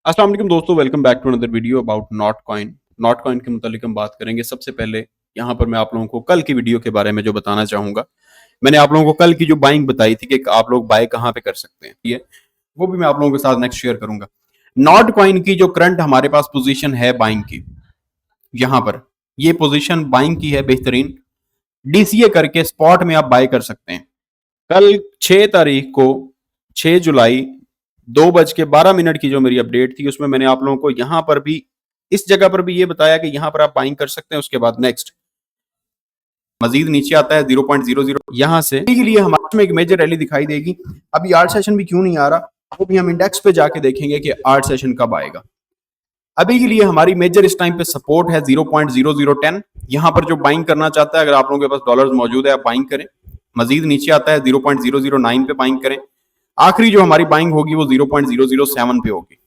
अस्सलाम वालेकुम दोस्तों, welcome back to another video about Notcoin. Notcoin के मुतालिक हम बात करेंगे। सबसे पहले यहाँ पर मैं आप लोगों को कल की वीडियो के बारे में जो बताना चाहूंगा, मैंने आप लोगों को कल की जो बाइंग बताई थी कि आप लोग बाय कहाँ पे कर सकते हैं, ये वो भी मैं आप लोगों के साथ नेक्स्ट शेयर करूंगा। नॉट कॉइन की जो करंट हमारे पास पोजीशन है बाइंग की, यहाँ पर ये पोजीशन बाइंग की है बेहतरीन। डीसीए करके स्पॉट में आप बाय कर सकते हैं। कल 6 तारीख को 6 जुलाई 2:12 की जो मेरी अपडेट थी, उसमें मैंने आप लोगों को यहां पर भी इस जगह पर भी ये बताया कि यहां पर आप बाइंग कर सकते हैं। उसके बाद नेक्स्ट मजीद नीचे आता है 0.00, यहां से के लिए हमारे में एक मेजर रैली दिखाई देगी। अभी आर्ट सेशन भी क्यों नहीं आ रहा, वो भी हम इंडेक्स पे जाके देखेंगे कि आर्ट सेशन कब आएगा। अभी के लिए हमारी मेजर इस टाइम पे सपोर्ट है 0.0010। यहां पर जो बाइंग करना चाहता है, अगर आप लोगों के पास डॉलर्स मौजूद है, आप बाइंग करें। मजीद नीचे आता है 0.009 पे बाइंग करें। आखिरी जो हमारी बाइंग होगी वो 0.007 पे होगी।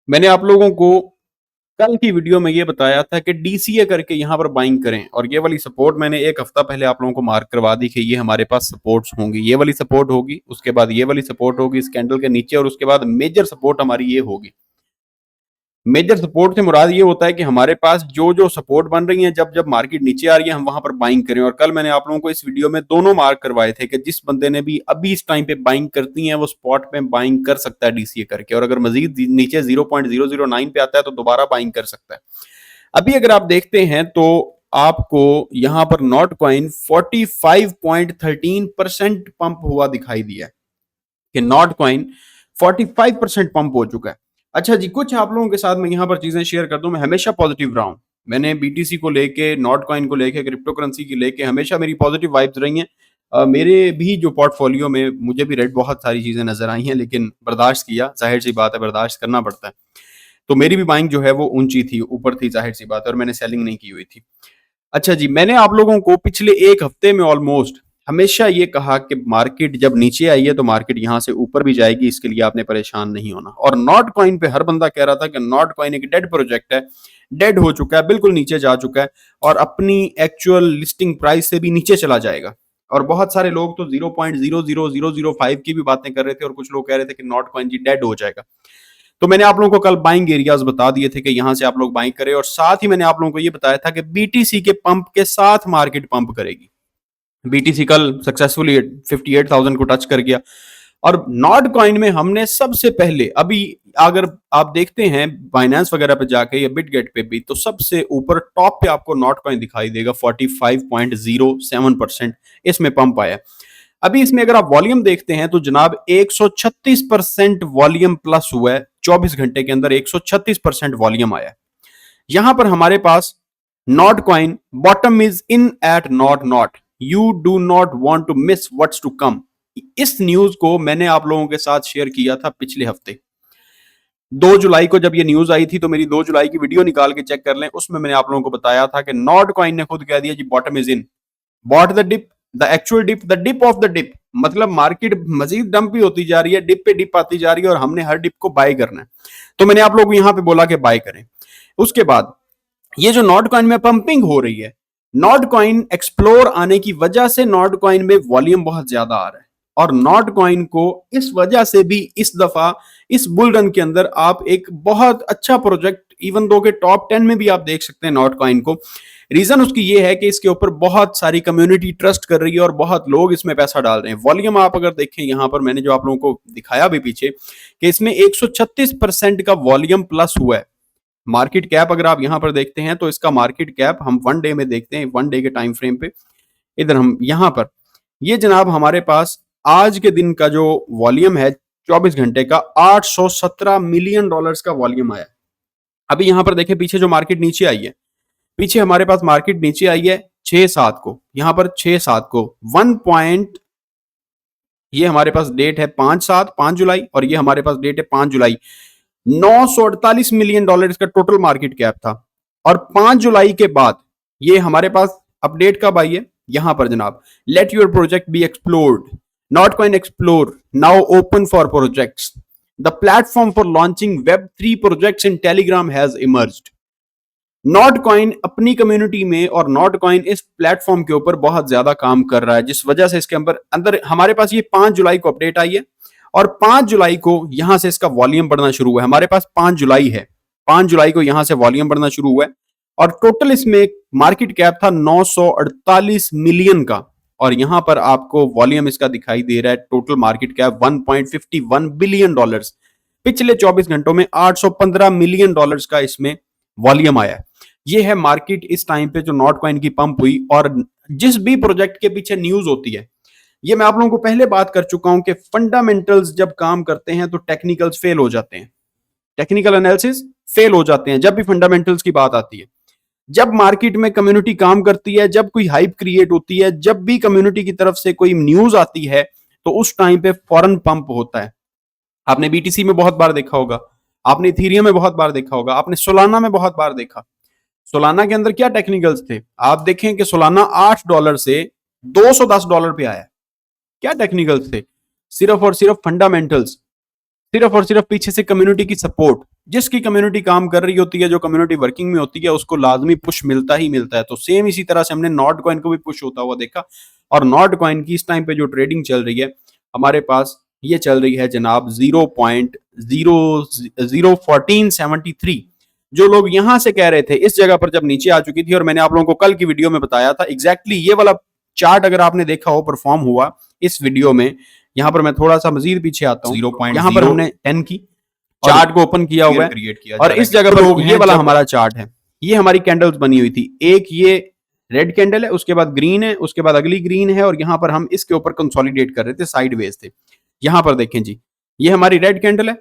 मैंने आप लोगों को कल की वीडियो में ये बताया था कि डीसीए करके यहां पर बाइंग करें, और ये वाली सपोर्ट मैंने एक हफ्ता पहले आप लोगों को मार्क करवा दी कि ये हमारे पास सपोर्ट्स होंगी। ये वाली सपोर्ट होगी, उसके बाद ये वाली सपोर्ट होगी इस कैंडल के नीचे, और उसके बाद मेजर सपोर्ट हमारी ये होगी। मेजर सपोर्ट से मुराद ये होता है कि हमारे पास जो जो सपोर्ट बन रही है, जब जब मार्केट नीचे आ रही है, हम वहां पर बाइंग करें। और कल मैंने आप लोगों को इस वीडियो में दोनों मार्क करवाए थे कि जिस बंदे ने भी अभी इस टाइम पे बाइंग करती है, वो स्पॉट पे बाइंग कर सकता है डीसीए करके, और अगर मजीद नीचे 0.009 पे आता है तो दोबारा बाइंग कर सकता है। अभी अगर आप देखते हैं तो आपको यहां पर नॉट कॉइन 45.13% पंप हुआ दिखाई दिया है कि नॉट कॉइन 45% पंप हो चुका है। अच्छा जी, कुछ आप लोगों के साथ मैं यहाँ पर चीजें शेयर कर दूं। मैं हमेशा पॉजिटिव रहा हूं। मैंने बीटीसी को लेके, नॉट कॉइन को लेके, क्रिप्टो करेंसी की लेके हमेशा मेरी पॉजिटिव वाइब्स रही हैं। मेरे भी जो पोर्टफोलियो में मुझे भी रेड बहुत सारी चीजें नजर आई हैं, लेकिन बर्दाश्त किया। जाहिर सी बात है, बर्दाश्त करना पड़ता है। तो मेरी भी बाइंग जो है वो ऊंची थी, ऊपर थी, जाहिर सी बात है, और मैंने सेलिंग नहीं की हुई थी। अच्छा जी, मैंने आप लोगों को पिछले एक हफ्ते में ऑलमोस्ट हमेशा ये कहा कि मार्केट जब नीचे आई है तो मार्केट यहां से ऊपर भी जाएगी, इसके लिए आपने परेशान नहीं होना। और नॉट कॉइन पे हर बंदा कह रहा था कि नॉट कॉइन एक डेड प्रोजेक्ट है, डेड हो चुका है, बिल्कुल नीचे जा चुका है, और अपनी एक्चुअल लिस्टिंग प्राइस से भी नीचे चला जाएगा। और बहुत सारे लोग तो 0.00005 की भी बातें कर रहे थे, और कुछ लोग कह रहे थे कि नॉट कॉइन जी डेड हो जाएगा। तो मैंने आप लोगों को कल बाइंग एरियाज बता दिए थे कि यहां से आप लोग बाइंग करें, और साथ ही मैंने आप लोगों को यह बताया था कि बीटीसी के पंप के साथ मार्केट पंप करेगी। बीटीसी कल सक्सेसफुली 58,000 को टच कर गया। और नॉट कॉइन में हमने सबसे पहले, अभी अगर आप देखते हैं बाइनेंस वगैरह पे जाके या बिटगेट पे भी, तो सबसे ऊपर टॉप पे आपको नॉट कॉइन दिखाई देगा 45.07%। इसमें पंप आया। अभी इसमें अगर आप वॉल्यूम देखते हैं तो जनाब 136% वॉल्यूम प्लस हुआ है। 24 घंटे के अंदर 136% वॉल्यूम आया। यहां पर हमारे पास not coin bottom is in at not not, you do not want to miss what's to come. इस न्यूज को मैंने आप लोगों के साथ शेयर किया था पिछले हफ्ते 2 जुलाई को। जब ये न्यूज आई थी तो मेरी 2 जुलाई की वीडियो निकाल के चेक कर लें, उसमें मैंने आप लोगों को बताया था कि नॉट कॉइन ने खुद कह दिया जी bottom is in, bought the dip, the actual dip, the dip of the dip. मतलब मार्केट मजीद डंप ही होती जा रही है, डिप पे डिप आती जा रही है, और हमने हर डिप को बाय करना है। तो मैंने आप लोगों को यहां पे बोला कि बाय करें। उसके बाद ये जो नॉट कॉइन में पंपिंग हो रही है, नॉट कॉइन एक्सप्लोर आने की वजह से नॉट कॉइन में वॉल्यूम बहुत ज्यादा आ रहा है, और नॉट कॉइन को इस वजह से भी इस दफा इस बुल रन के अंदर आप एक बहुत अच्छा प्रोजेक्ट, इवन दो के टॉप 10 में भी आप देख सकते हैं नॉट कॉइन को। रीजन उसकी ये है कि इसके ऊपर बहुत सारी कम्युनिटी ट्रस्ट कर रही है और बहुत लोग इसमें पैसा डाल रहे हैं। वॉल्यूम आप अगर देखें, यहां पर मैंने जो आप लोगों को दिखाया भी पीछे कि इसमें 136% का वॉल्यूम प्लस हुआ है। मार्केट कैप अगर आप यहां पर देखते हैं तो इसका मार्केट कैप हम 1 डे में देखते हैं, 1 डे के टाइम फ्रेम पे। इधर हम यहां पर ये जनाब हमारे पास आज के दिन का जो वॉल्यूम है 24 घंटे का, 817 मिलियन डॉलर्स का वॉल्यूम आया। अभी यहां पर देखें पीछे जो मार्केट नीचे आई है, पीछे हमारे पास मार्केट नीचे आई है 6-7 को, यहां पर 6-7 को 1 पॉइंट, ये हमारे पास डेट है 5 जुलाई, और ये हमारे पास डेट है 5 जुलाई। 948 मिलियन डॉलर इसका टोटल मार्केट कैप था। और 5 जुलाई के बाद ये हमारे पास अपडेट कब आई है, यहां पर जनाब, let your project B explored, not coin explore now open for projects, the platform for launching Web3 projects in Telegram has emerged. Not coin अपनी कम्युनिटी में और नॉट कॉइन इस प्लेटफॉर्म के ऊपर बहुत ज्यादा काम कर रहा है, जिस वजह से इसके अंदर हमारे पास ये 5 जुलाई को अपडेट आई है, और 5 जुलाई को यहां से इसका वॉल्यूम बढ़ना शुरू हुआ है। हमारे पास 5 जुलाई है, 5 जुलाई को यहां से वॉल्यूम बढ़ना शुरू हुआ है और टोटल इसमें मार्केट कैप था 948 मिलियन का और यहां पर आपको वॉल्यूम इसका दिखाई दे रहा है total market cap 1.51 billion dollars. पिछले 24 घंटों में 815 मिलियन डॉलर्स का इसमें वॉल्यूम आया है। ये है मार्केट इस टाइम पे जो नॉट कॉइन की पंप हुई। और जिस भी प्रोजेक्ट के पीछे न्यूज होती है, ये मैं आप लोगों को पहले बात कर चुका हूं कि फंडामेंटल्स जब काम करते हैं तो टेक्निकल्स फेल हो जाते हैं, टेक्निकल एनालिसिस फेल हो जाते हैं जब भी फंडामेंटल्स की बात आती है। जब मार्केट में कम्युनिटी काम करती है, जब कोई हाइप क्रिएट होती है, जब भी कम्युनिटी की तरफ से कोई न्यूज आती है तो उस टाइम पे फौरन पंप होता है। आपने बीटीसी में बहुत बार देखा होगा, आपने इथेरियम में बहुत बार देखा होगा, आपने सोलाना में बहुत बार देखा। सोलाना के अंदर क्या टेक्निकल्स थे, आप देखें कि सोलाना $8 से $210 पे आया। क्या टेक्निकल्स थे, सिर्फ और सिर्फ फंडामेंटल्स, सिर्फ और सिर्फ पीछे से कम्युनिटी की सपोर्ट। जिसकी कम्युनिटी काम कर रही होती है, जो कम्युनिटी वर्किंग में होती है, उसको लाजमी पुश मिलता ही मिलता है। तो सेम इसी तरह से हमने नॉट कॉइन को भी पुश होता हुआ देखा। और नॉट कॉइन की इस टाइम पे जो ट्रेडिंग चल रही है हमारे पास, ये चल रही है जनाब 0.01473। जो लोग यहां से कह रहे थे, इस जगह पर जब नीचे आ चुकी थी, और मैंने आप लोगों को कल की वीडियो में बताया था एग्जैक्टली ये वाला चार्ट अगर आपने देखा हो परफॉर्म हुआ इस वीडियो में। यहां पर मैं थोड़ा सा मजीद पीछे आता हूं, 0.0 यहां पर हमने 10 की चार्ट को ओपन किया हुआ है और इस जगह पर ये वाला हमारा चार्ट है। ये हमारी कैंडल्स बनी हुई थी, एक ये रेड कैंडल है, उसके बाद ग्रीन है, उसके बाद अगली ग्रीन है और यहां पर हम इसके ऊपर कंसोलिडेट कर रहे थे, साइडवेज थे। यहां पर देखें जी, ये हमारी रेड कैंडल है,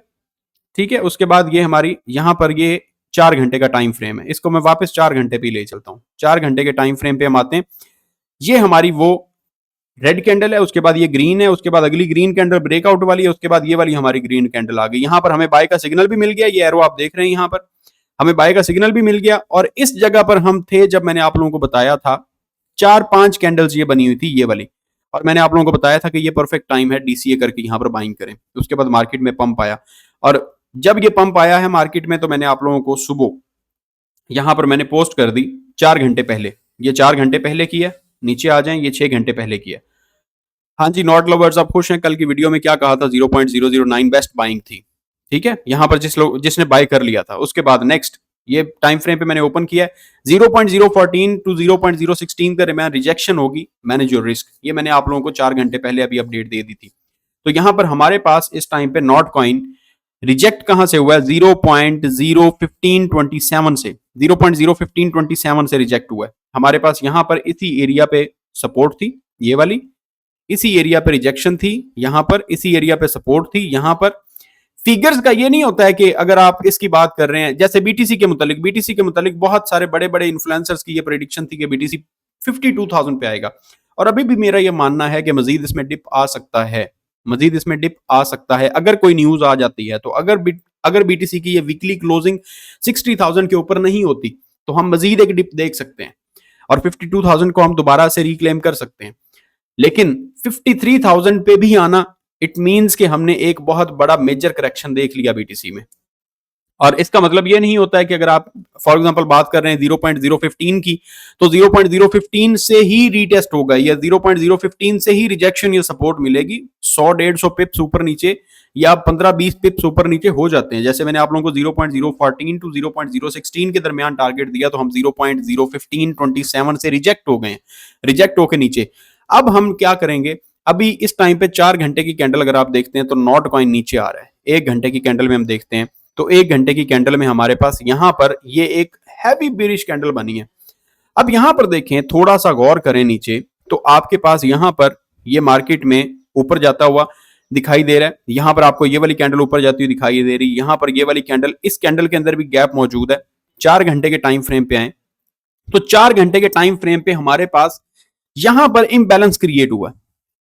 ठीक है। उसके बाद ये हमारी यहां पर ये 4 घंटे का टाइम फ्रेम है, इसको मैं वापस 4 घंटे पे ले चलता हूं। 4 घंटे के टाइम फ्रेम पे हम आते हैं, ये हमारी वो रेड कैंडल है, उसके बाद ये ग्रीन है, उसके बाद अगली ग्रीन कैंडल ब्रेकआउट वाली है, उसके बाद ये वाली हमारी ग्रीन कैंडल आ गई। यहां पर हमें बाय का सिग्नल भी मिल गया, ये एरो आप देख रहे हैं, यहां पर हमें बाय का सिग्नल भी मिल गया। और इस जगह पर हम थे जब मैंने आप लोगों को बताया था 4-5 कैंडल्स ये बनी हुई थी, ये वाली, और मैंने आप लोगों को बताया था कि ये परफेक्ट टाइम है डीसीए करके यहां पर बाइंग करें। उसके बाद मार्केट में पंप आया और जब ये पंप आया है मार्केट में तो मैंने आप लोगों को सुबह यहां पर मैंने पोस्ट कर दी 4 घंटे पहले। ये 4 घंटे पहले किया, नीचे आ जाएं, ये 6 घंटे पहले किया। हाँ जी, नॉट लवर्स आप खुश हैं, कल की वीडियो में क्या कहा था, 0.009 बेस्ट बाइंग थी, ठीक है। यहां पर जिसने बाय कर लिया था, उसके बाद नेक्स्ट ये टाइम फ्रेम पे मैंने ओपन किया है 0.014 टू 0.016 का मैं रिजेक्शन होगी, मैनेज योर रिस्क। ये मैंने आप लोगों को 4 घंटे पहले अभी अपडेट दे दी थी। तो यहां पर हमारे पास इस टाइम पे नॉट कॉइन रिजेक्ट कहां से हुआ है, 0.01527 से, 0.01527 से रिजेक्ट हुआ है। हमारे पास यहां पर इसी एरिया पे सपोर्ट थी, ये वाली, इसी एरिया पे रिजेक्शन थी, यहां पर इसी एरिया पे सपोर्ट थी, यहां पर। फिगर्स का ये नहीं होता है कि अगर आप इसकी बात कर रहे हैं जैसे बीटीसी के मुतालिक बहुत सारे बड़े बड़े इन्फ्लुएंसर्स की ये प्रेडिक्शन थी कि बीटीसी 52,000 पे आएगा, और अभी भी मेरा ये मानना है कि मजीद इसमें डिप आ सकता है, मजीद इसमें डिप आ सकता है अगर कोई न्यूज आ जाती है। तो अगर बीटीसी की ये वीकली क्लोजिंग 60,000 के ऊपर नहीं होती तो हम मजीद एक डिप देख सकते हैं और 52,000 को हम दोबारा से रिक्लेम कर सकते हैं। लेकिन 53,000 पे भी आना इट मींस कि हमने एक बहुत बड़ा मेजर करेक्शन देख लिया बीटीसी में। और इसका मतलब ये नहीं होता है कि अगर आप फॉर एग्जांपल बात कर रहे हैं 0.015 की तो 0.015 से ही रीटेस्ट होगा या 0.015 से ही रिजेक्शन या सपोर्ट मिलेगी। 100-150 पिप्स ऊपर नीचे या 15-20 पिप्स ऊपर नीचे हो जाते हैं। जैसे मैंने आप लोगों को 0.014 टू 0.016 के दरमियान टारगेट दिया तो हम 0.01527 से रिजेक्ट हो गए, रिजेक्ट होकर नीचे। अब हम क्या करेंगे, अभी इस टाइम पे 4 घंटे की कैंडल अगर आप देखते हैं तो नॉट कॉइन नीचे आ रहा है। 1 घंटे की कैंडल में हम देखते हैं तो 1 घंटे की कैंडल में हमारे पास यहां पर ये एक हैवी बेरिश कैंडल बनी है। अब यहां पर देखें, थोड़ा सा गौर करें नीचे, तो आपके पास यहां पर ये मार्केट में ऊपर जाता हुआ दिखाई दे रहा है। यहां पर आपको ये वाली कैंडल ऊपर जाती हुई दिखाई दे रही है, यहां पर ये वाली कैंडल, इस कैंडल के अंदर भी गैप मौजूद है। 4 घंटे के टाइम फ्रेम पे आए तो 4 घंटे के टाइम फ्रेम पे हमारे पास यहां पर इम्बैलेंस क्रिएट हुआ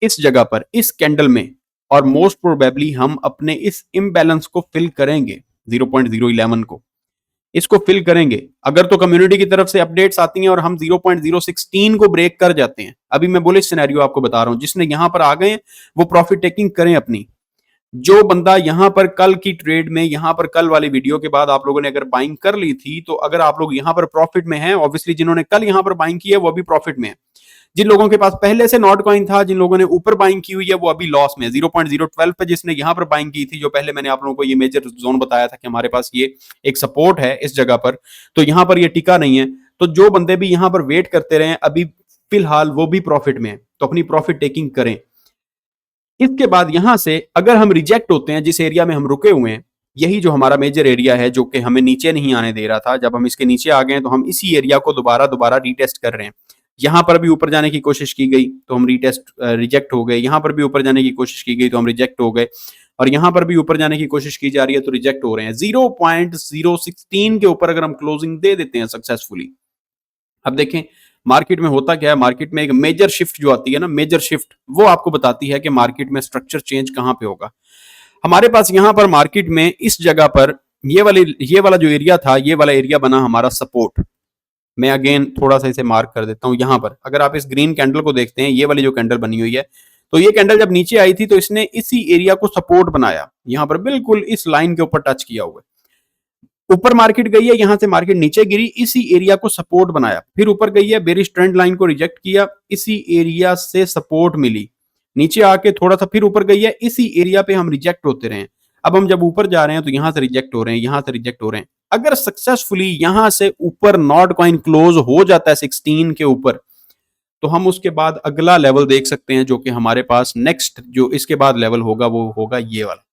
इस जगह पर, इस कैंडल में, और मोस्ट प्रोबेबली हम अपने इस इम्बैलेंस को फिल करेंगे, 0.011 को, इसको फिल करेंगे। अगर तो कम्युनिटी की तरफ से अपडेट्स आती हैं और हम 0.016 को ब्रेक कर जाते हैं, अभी मैं बुलिश सिनेरियो आपको बता रहा हूं, जिसने यहां पर आ गए हैं वो प्रॉफिट टेकिंग करें अपनी। जो बंदा यहां पर कल की ट्रेड में, यहां पर कल वाली वीडियो के बाद आप लोगों ने अगर बाइंग कर ली थी, तो अगर आप लोग यहां पर प्रॉफिट में हैं, ऑब्वियसली जिन्होंने कल यहां पर बाइंग की है वो अभी प्रॉफिट में है। जिन लोगों के पास पहले से नॉट कॉइन था, जिन लोगों ने ऊपर बाइंग की हुई है, वो अभी लॉस में 0.012 पे, जिसने यहां पर बाइंग की थी, जो पहले मैंने आप लोगों को ये मेजर जोन बताया था कि हमारे पास ये एक सपोर्ट है इस जगह पर, तो यहां पर ये टिका नहीं है। तो जो बंदे भी यहां पर वेट करते रहे अभी फिलहाल वो भी प्रॉफिट में है, तो अपनी प्रॉफिट टेकिंग करें। इसके बाद यहां से अगर हम रिजेक्ट होते हैं, जिस एरिया में हम रुके हुए हैं, यही जो हमारा मेजर एरिया है जो कि हमें नीचे नहीं आने दे रहा था, जब हम इसके नीचे आ गए तो हम इसी एरिया को दोबारा दोबारा रीटेस्ट कर रहे हैं। यहां पर भी ऊपर जाने की कोशिश की गई तो हम रिजेक्ट हो गए, यहां पर भी ऊपर जाने की कोशिश की गई तो हम रिजेक्ट हो गए, और यहां पर भी ऊपर जाने की कोशिश की जा रही है तो रिजेक्ट हो रहे हैं। 0.016 के ऊपर अगर हम क्लोजिंग दे देते हैं सक्सेसफुली, अब देखें मार्केट में होता क्या है, मार्केट में एक मेजर शिफ्ट जो आती है ना, मेजर शिफ्ट, वो आपको बताती है कि मार्केट में स्ट्रक्चर चेंज कहां पे होगा। हमारे पास यहां पर मार्केट में इस जगह पर ये वाला जो एरिया था, ये वाला एरिया बना हमारा सपोर्ट। मैं अगेन थोड़ा सा इसे मार्क कर देता हूं। यहां पर अगर आप इस ग्रीन कैंडल को देखते हैं, ये वाली जो कैंडल बनी हुई है, तो ये कैंडल जब नीचे आई थी तो इसने इसी एरिया को सपोर्ट बनाया, यहां पर बिल्कुल इस लाइन के ऊपर टच किया हुआ है। ऊपर मार्केट गई है, यहां से मार्केट नीचे गिरी, इसी एरिया को सपोर्ट बनाया, फिर ऊपर गई है, बेरिश ट्रेंड लाइन को रिजेक्ट किया, इसी एरिया से सपोर्ट मिली, नीचे आके थोड़ा सा फिर ऊपर गई है, इसी एरिया पे हम रिजेक्ट होते रहे। अब हम जब ऊपर जा रहे हैं तो यहां से रिजेक्ट हो रहे हैं, यहां से रिजेक्ट हो रहे हैं। अगर सक्सेसफुली यहां से ऊपर नॉट कॉइन क्लोज हो जाता है 16 के ऊपर, तो हम उसके बाद अगला लेवल देख सकते हैं, जो कि हमारे पास नेक्स्ट जो इसके बाद लेवल होगा वो होगा ये वाला,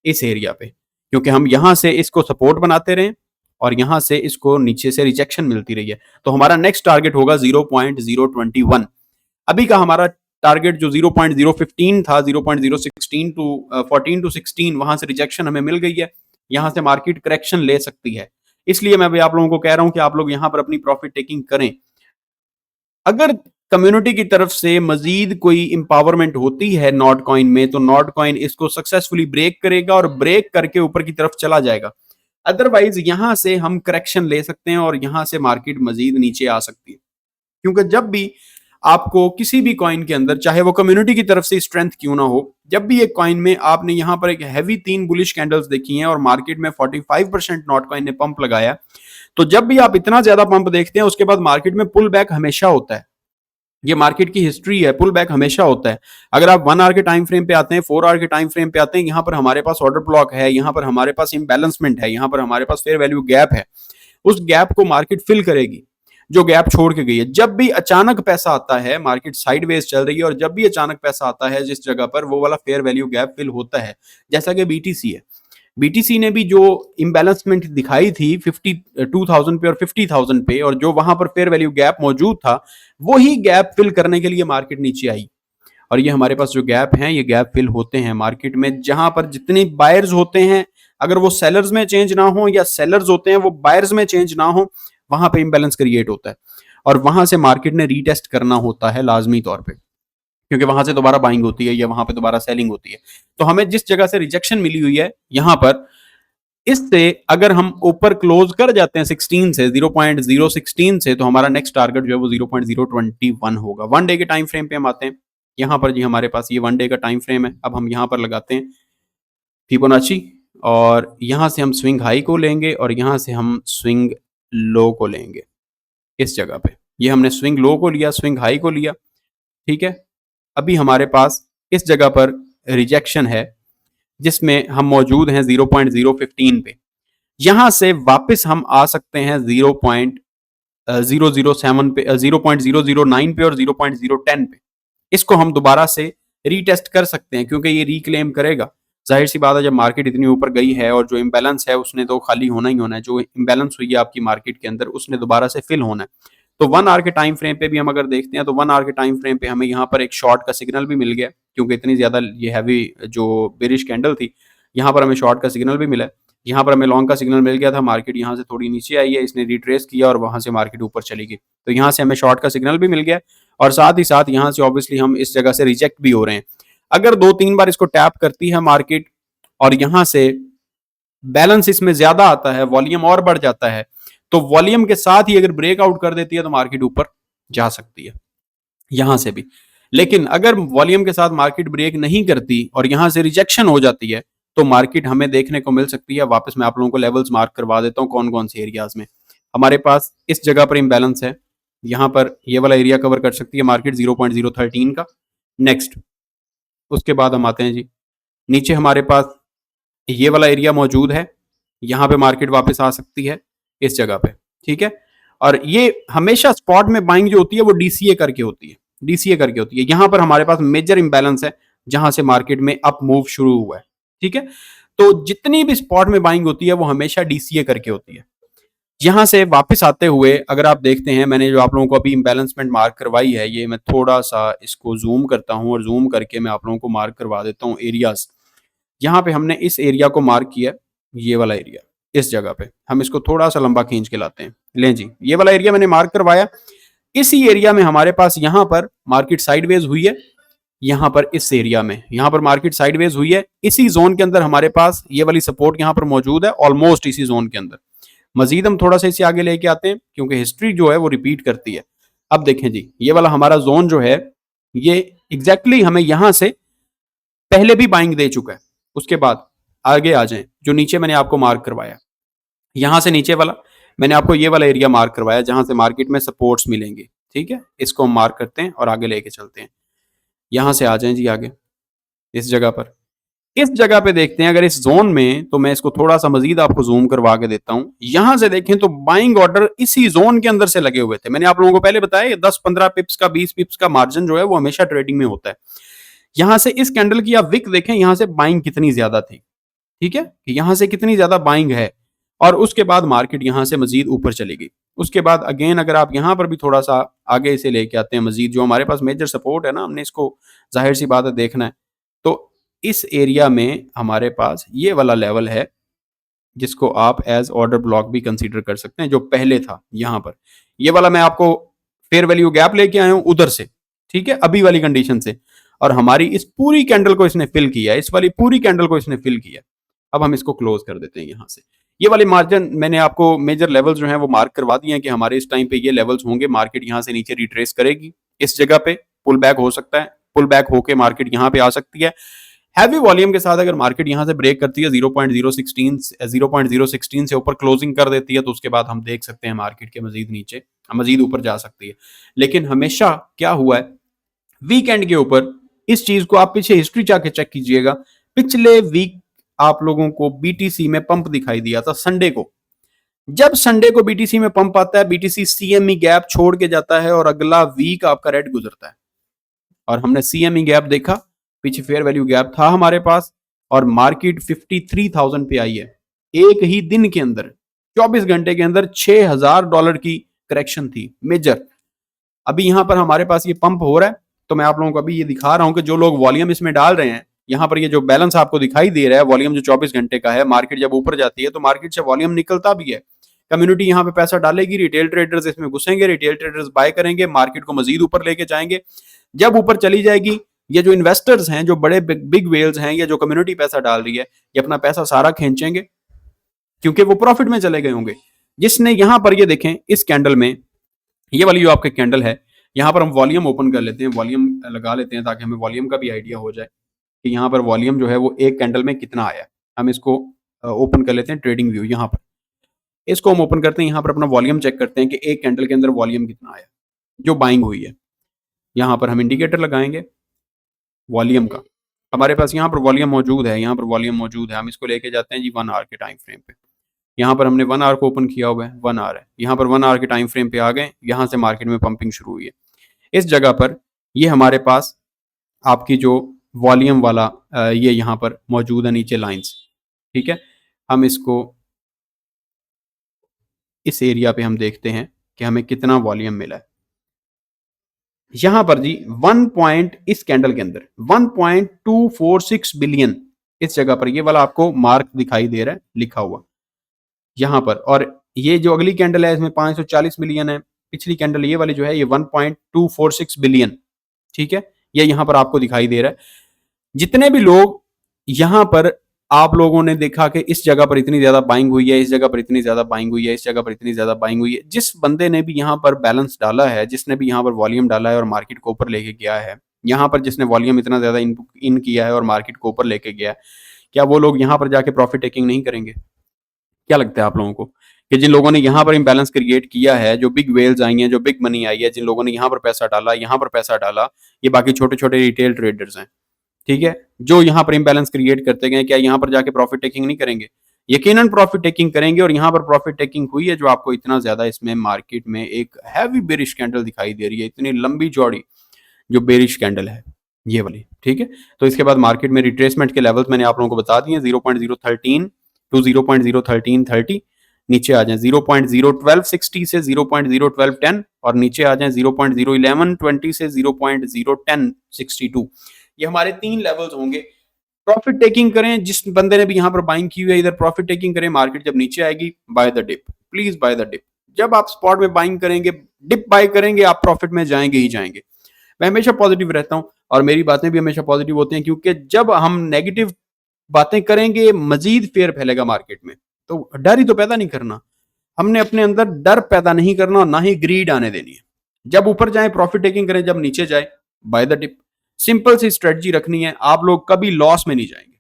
इस एरिया पे, क्योंकि हम यहां से इसको सपोर्ट बनाते रहे और यहां से इसको नीचे से रिजेक्शन मिलती रही है, तो हमारा नेक्स्ट टारगेट होगा 0.021। अभी का हमारा टारगेट जो 0.015 था, 0.016 टू 14 टू 16, वहां से रिजेक्शन हमें मिल गई है, यहां से मार्केट करेक्शन ले सकती है। इसलिए मैं भी आप लोगों को कह रहा हूं कि आप लोग यहां पर अपनी प्रॉफिट टेकिंग करें। अगर कम्युनिटी की तरफ से मजीद कोई इंपावरमेंट होती है नॉट कॉइन में, तो नॉट कॉइन इसको सक्सेसफुली ब्रेक करेगा और ब्रेक करके ऊपर की तरफ चला जाएगा। अदरवाइज यहां से हम करेक्शन ले सकते हैं और यहां से मार्केट मजीद नीचे आ सकती है, क्योंकि जब भी आपको किसी भी कॉइन के अंदर, चाहे वो कम्युनिटी की तरफ से स्ट्रेंथ क्यों ना हो, जब भी एक कॉइन में आपने यहां पर एक हैवी 3 बुलिश कैंडल्स देखी हैं और मार्केट में 45% नॉट कॉइन ने पंप लगाया, तो जब भी आप इतना ज्यादा पंप देखते हैं उसके बाद मार्केट में पुल बैक हमेशा होता है। ये मार्केट की हिस्ट्री है, पुल बैक हमेशा होता है। अगर आप 1 आवर के टाइम फ्रेम पे आते हैं, 4 आवर के टाइम फ्रेम पे आते हैं, यहां पर हमारे पास ऑर्डर ब्लॉक है, यहां पर हमारे पास इम्बैलेंसमेंट है, यहां पर हमारे पास फेयर वैल्यू गैप है। उस गैप को मार्केट फिल करेगी, जो गैप छोड़ के गई है। जब भी अचानक पैसा आता है, मार्केट साइडवेज चल रही है, और जब भी अचानक पैसा आता है जिस जगह पर, वो वाला फेयर वैल्यू गैप फिल होता है, जैसा कि बीटीसी है। बीटीसी ने भी जो इम्बैलेंसमेंट दिखाई थी 52,000 पे और 50,000 पे, और जो वहां पर फेयर वैल्यू गैप मौजूद था, वही गैप फिल करने के लिए मार्केट नीचे आई। और ये हमारे पास जो गैप हैं, ये गैप फिल होते हैं मार्केट में, जहां पर जितने बायर्स होते हैं, अगर वो सेलर्स में चेंज ना हो, या सेलर्स होते हैं वो बायर्स में चेंज ना हो, वहां पे इंबैलेंस क्रिएट होता है, और वहां से मार्केट ने रीटेस्ट करना होता है लाजमी तौर पे, क्योंकि वहां से दोबारा बाइंग होती है या वहां पे दोबारा सेलिंग होती है। तो हमें जिस जगह से रिजेक्शन मिली हुई है यहां पर, इससे अगर हम ऊपर क्लोज कर जाते हैं 16 से, 0.016 से, तो हमारा नेक्स्ट टारगेट जो है वो 0.021 होगा। 1 डे के टाइम फ्रेम पे हम आते हैं, यहां पर जी हमारे पास ये 1 डे का टाइम फ्रेम है। अब हम यहां पर लगाते हैं फिबोनाची, और यहां से हम स्विंग हाई को लेंगे और यहां से हम स्विंग लो को लेंगे। इस जगह पे ये हमने स्विंग लो को लिया, स्विंग हाई को लिया, ठीक है। अभी हमारे पास इस जगह पर रिजेक्शन है, जिसमें हम मौजूद हैं 0.015 पे। यहां से वापस हम आ सकते हैं 0.007 पे, 0.009 पे और 0.010 पे। इसको हम दोबारा से रीटेस्ट कर सकते हैं, क्योंकि ये रिक्लेम करेगा। जाहिर सी बात है, जब मार्केट इतनी ऊपर गई है और जो इम्बैलेंस है उसने तो खाली होना ही होना है, जो इम्बैलेंस हुई है आपकी मार्केट के अंदर उसने दोबारा से फिल होना है। तो 1 आवर के टाइम फ्रेम पे भी हम अगर देखते हैं, तो 1 आवर के टाइम फ्रेम पे हमें यहाँ पर एक शॉर्ट का सिग्नल भी मिल गया, क्योंकि इतनी ज्यादा ये हैवी जो बेरिश कैंडल थी, यहाँ पर हमें शॉर्ट का सिग्नल भी मिला। यहाँ पर हमें लॉन्ग का सिग्नल मिल गया था, मार्केट यहाँ से थोड़ी नीचे आई है, इसने रिट्रेस किया और वहां से मार्केट ऊपर चली गई, तो यहाँ से हमें शॉर्ट का सिग्नल भी मिल गया, और साथ ही साथ यहाँ से ऑब्वियसली हम इस जगह से रिजेक्ट भी हो रहे हैं। अगर 2-3 बार इसको टैप करती है मार्केट और यहाँ से बैलेंस इसमें ज्यादा आता है, वॉल्यूम और बढ़ जाता है, तो वॉल्यूम के साथ ही अगर ब्रेकआउट कर देती है तो मार्केट ऊपर जा सकती है यहां से भी। लेकिन अगर वॉल्यूम के साथ मार्केट ब्रेक नहीं करती और यहां से रिजेक्शन हो जाती है, तो मार्केट हमें देखने को मिल सकती है। वापस मैं आप लोगों को लेवल्स मार्क करवा देता हूं कौन कौन से एरियाज में हमारे पास इस जगह पर इम्बैलेंस है। यहाँ पर ये वाला एरिया कवर कर सकती है मार्केट 0.013 का। नेक्स्ट, उसके बाद हम आते हैं जी, नीचे हमारे पास ये वाला एरिया मौजूद है, यहाँ पे मार्केट वापस आ सकती है इस जगह पे, ठीक है। और ये हमेशा स्पॉट में बाइंग जो होती है वो डीसीए करके होती है, डीसीए करके होती है। यहाँ पर हमारे पास मेजर इंबैलेंस है जहां से मार्केट में अप मूव शुरू हुआ है, ठीक है। तो जितनी भी स्पॉट में बाइंग होती है वो हमेशा डीसीए करके होती है। यहां से वापस आते हुए अगर आप देखते हैं, मैंने जो आप लोगों को अभी इम्बैलेंसमेंट मार्क करवाई है, ये मैं थोड़ा सा इसको जूम करता हूं और जूम करके मैं आप लोगों को मार्क करवा देता हूं एरियाज। यहाँ पे हमने इस एरिया को मार्क किया, ये वाला एरिया, इस जगह पे हम इसको थोड़ा सा लंबा खींच के लाते हैं। लें जी, ये वाला एरिया मैंने मार्क करवाया। इसी एरिया में हमारे पास यहाँ पर मार्केट साइडवेज हुई है, यहाँ पर इस एरिया में यहाँ पर मार्केट साइडवेज हुई है। इसी जोन के अंदर हमारे पास ये वाली सपोर्ट यहाँ पर मौजूद है, ऑलमोस्ट इसी जोन के अंदर। मजीद हम थोड़ा सा इसे आगे लेके आते हैं क्योंकि हिस्ट्री जो है वो रिपीट करती है। अब देखें जी, ये वाला हमारा जोन जो है ये एग्जैक्टली हमें यहां से पहले भी बाइंग दे चुका है। उसके बाद आगे आ जाएं, जो नीचे मैंने आपको मार्क करवाया, यहां से नीचे वाला मैंने आपको ये वाला एरिया मार्क करवाया जहां से मार्केट में सपोर्ट्स मिलेंगे, ठीक है। इसको हम मार्क करते हैं और आगे लेके चलते हैं। यहां से आ जाएं जी आगे, इस जगह पर, इस जगह पे देखते हैं अगर इस जोन में, तो मैं इसको थोड़ा सा मजीद आपको जूम करवा के देता हूं। यहां से देखें तो बाइंग ऑर्डर इसी जोन के अंदर से लगे हुए थे। मैंने आप लोगों को पहले बताया 10-15 पिप्स का 20 पिप्स का मार्जिन जो है वो हमेशा ट्रेडिंग में होता है। यहां से इस कैंडल की आप विक देखें, यहां से बाइंग कितनी ज्यादा थी, ठीक है, यहां से कितनी ज्यादा बाइंग है। और उसके बाद मार्केट यहां से मजीद ऊपर चली गई। उसके बाद अगेन अगर आप यहां पर भी थोड़ा सा आगे इसे लेके आते हैं, मजीद जो हमारे पास मेजर सपोर्ट है ना, हमने इसको जाहिर सी बात है देखना है। तो इस एरिया में हमारे पास ये वाला लेवल है जिसको आप एज ऑर्डर ब्लॉक भी कंसीडर कर सकते हैं, जो पहले था यहां पर। ये वाला मैं आपको फेयर वैल्यू गैप लेके आया हूं उधर से, ठीक है, अभी वाली कंडीशन से। और हमारी इस पूरी कैंडल को इसने फिल किया, इस वाली पूरी कैंडल को इसने फिल किया। अब हम इसको क्लोज कर देते हैं यहां से। ये वाले मार्जिन मैंने आपको मेजर लेवल्स जो हैं वो मार्क करवा दिए हैं कि हमारे इस टाइम पे ये लेवल्स होंगे। मार्केट यहां से नीचे रिट्रेस करेगी, इस जगह पे पुल बैक हो सकता है, पुल बैक होके मार्केट यहां पे आ सकती है। हैवी वॉल्यूम के साथ अगर मार्केट यहां से ब्रेक करती है 0.016 से ऊपर क्लोजिंग कर देती है, तो उसके बाद हम देख सकते हैं मार्केट के मजीद नीचे, मजीद ऊपर जा सकती है। लेकिन हमेशा क्या हुआ है वीकेंड के ऊपर, इस चीज को आप पीछे हिस्ट्री जाके चेक कीजिएगा। पिछले वीक आप लोगों को बीटीसी में पंप दिखाई दिया था संडे को। जब संडे को बीटीसी में पंप आता है, बीटीसी सीएमई गैप छोड़ के जाता है और अगला वीक आपका रेड गुजरता है। और हमने सीएमई गैप देखा, पीछे फेयर वैल्यू गैप था हमारे पास, और मार्केट 53,000 पे आई है। एक ही दिन के अंदर 24 घंटे के अंदर $6,000 की करेक्शन थी मेजर। अभी यहां पर हमारे पास ये पंप हो रहा है, तो मैं आप लोगों को अभी ये दिखा रहा हूं कि जो लोग वॉल्यूम इसमें डाल रहे हैं, यहां पर ये जो बैलेंस आपको दिखाई दे रहा है वॉल्यूम जो 24 घंटे का है, मार्केट जब ऊपर जाती है तो मार्केट से वॉल्यूम निकलता भी है। कम्युनिटी यहाँ पे पैसा डालेगी, रिटेल ट्रेडर्स इसमें घुसेंगे, रिटेल ट्रेडर्स बाय करेंगे, मार्केट को मजीद ऊपर लेके जाएंगे। जब ऊपर चली जाएगी, ये जो इन्वेस्टर्स हैं, जो बड़े बिग वेल्स हैं, या जो कम्युनिटी पैसा डाल रही है, ये अपना पैसा सारा खींचेंगे क्योंकि वो प्रॉफिट में चले गए होंगे। जिसने यहां पर ये देखें इस कैंडल में, ये वाली जो आपके कैंडल है, यहां पर हम वॉल्यूम ओपन कर लेते हैं, वॉल्यूम लगा लेते हैं ताकि हमें वॉल्यूम का भी आइडिया हो जाए कि यहाँ पर वॉल्यूम जो है वो एक कैंडल में कितना आया। हम इसको ओपन कर लेते हैं ट्रेडिंग व्यू, यहाँ पर इसको हम ओपन करते हैं, यहाँ पर अपना वॉल्यूम चेक करते हैं कि एक कैंडल के अंदर वॉल्यूम कितना आया जो बाइंग हुई है। यहाँ पर हम इंडिकेटर लगाएंगे वॉल्यूम का, हमारे पास यहाँ पर वॉल्यूम मौजूद है, यहाँ पर वॉल्यूम मौजूद है। हम इसको लेके जाते हैं जी 1 आवर के टाइम फ्रेम पे। यहाँ पर हमने 1 आवर को ओपन किया हुआ है, 1 आवर है, यहाँ पर 1 आवर के टाइम फ्रेम पे आ गए। यहाँ से मार्केट में पंपिंग शुरू हुई है। इस जगह पर ये हमारे पास आपकी जो वॉल्यूम वाला ये यहाँ पर मौजूद है नीचे लाइंस, ठीक है। हम इसको इस एरिया पे हम देखते हैं कि हमें कितना वॉल्यूम मिला है। यहां पर जी 1 पॉइंट, इस कैंडल के अंदर 1.246 बिलियन, इस जगह पर ये वाला आपको मार्क दिखाई दे रहा है लिखा हुआ यहां पर। और ये जो अगली कैंडल है इसमें 540 मिलियन है। पिछली कैंडल ये वाली जो है ये 1.246 बिलियन, ठीक है, ये यहां पर आपको दिखाई दे रहा है। जितने भी लोग यहां पर आप लोगों ने देखा कि इस जगह पर इतनी ज्यादा बाइंग हुई है, इस जगह पर इतनी ज्यादा बाइंग हुई है, इस जगह पर इतनी ज्यादा बाइंग हुई है, जिस बंदे ने भी यहाँ पर बैलेंस डाला है, जिसने भी यहाँ पर वॉल्यूम डाला है और मार्केट को ऊपर लेके गया है, यहाँ पर जिसने वॉल्यूम इतना ज्यादा इन किया है और मार्केट को ऊपर लेके गया है, क्या वो लोग यहाँ पर जाके प्रॉफिट टेकिंग नहीं करेंगे? क्या लगता है आप लोगों को? कि जिन लोगों ने यहाँ पर इम्बैलेंस क्रिएट किया है, जो बिग वेल्स आई हैं, जो बिग मनी आई है, जिन लोगों ने यहाँ पर पैसा डाला, यहाँ पर पैसा डाला, ये बाकी छोटे-छोटे रिटेल ट्रेडर्स हैं, ठीक है? जो यहाँ पर इम्बैलेंस क्रिएट करते गए, क्या यहाँ पर जाके प्रॉफिट टेकिंग नहीं करेंगे? यकीनन प्रॉफिट टेकिंग करेंगे और यहाँ पर प्रॉफिट टेकिंग हुई है, जो आपको इतना ज़्यादा इसमें मार्केट में एक हेवी बेरिश कैंडल दिखाई दे रही है, इतनी लंबी चौड़ी जो बेरिश कैंडल है, ये वाली, ठीक है? तो इसके बाद मार्केट में रिट्रेसमेंट के लेवल्स मैंने आप लोगों को बता दिए, 0.013 टू 0.01330, नीचे आ जाएं 0.01260 से 0.01210 और नीचे आ जाएं 0.01120 से 0.01062। ये हमारे 3 लेवल्स होंगे। प्रॉफिट टेकिंग करें, जिस बंदे ने भी यहाँ पर बाइंग की हुई है, इधर प्रॉफिट टेकिंग करें, मार्केट जब नीचे आएगी buy the dip, please buy the dip. जब आप स्पॉट में बाइंग करेंगे, डिप बाय करेंगे, आप प्रॉफिट में जाएंगे ही जाएंगे। मैं हमेशा पॉजिटिव रहता हूं और मेरी बातें भी हमेशा पॉजिटिव होती हैं, क्योंकि जब हम नेगेटिव बातें करेंगे मजीद फेयर फैलेगा मार्केट में। तो डर ही तो पैदा नहीं करना, हमने अपने अंदर डर पैदा नहीं करना और ना ही ग्रीड आने देनी है। जब ऊपर जाए प्रॉफिट टेकिंग करें, जब नीचे जाए बाय द डिप। सिंपल सी स्ट्रेटजी रखनी है, आप लोग कभी लॉस में नहीं जाएंगे।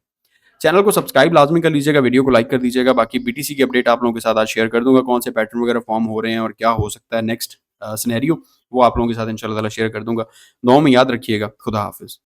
चैनल को सब्सक्राइब लाजमी कर लीजिएगा, वीडियो को लाइक कर दीजिएगा। बाकी बीटीसी की अपडेट आप लोगों के साथ आज शेयर कर दूंगा, कौन से पैटर्न वगैरह फॉर्म हो रहे हैं और क्या हो सकता है नेक्स्ट सिनेरियो, वो आप लोगों के साथ इंशाल्लाह ताला शेयर कर दूंगा। दुआओं में याद रखिएगा। खुदा हाफिज।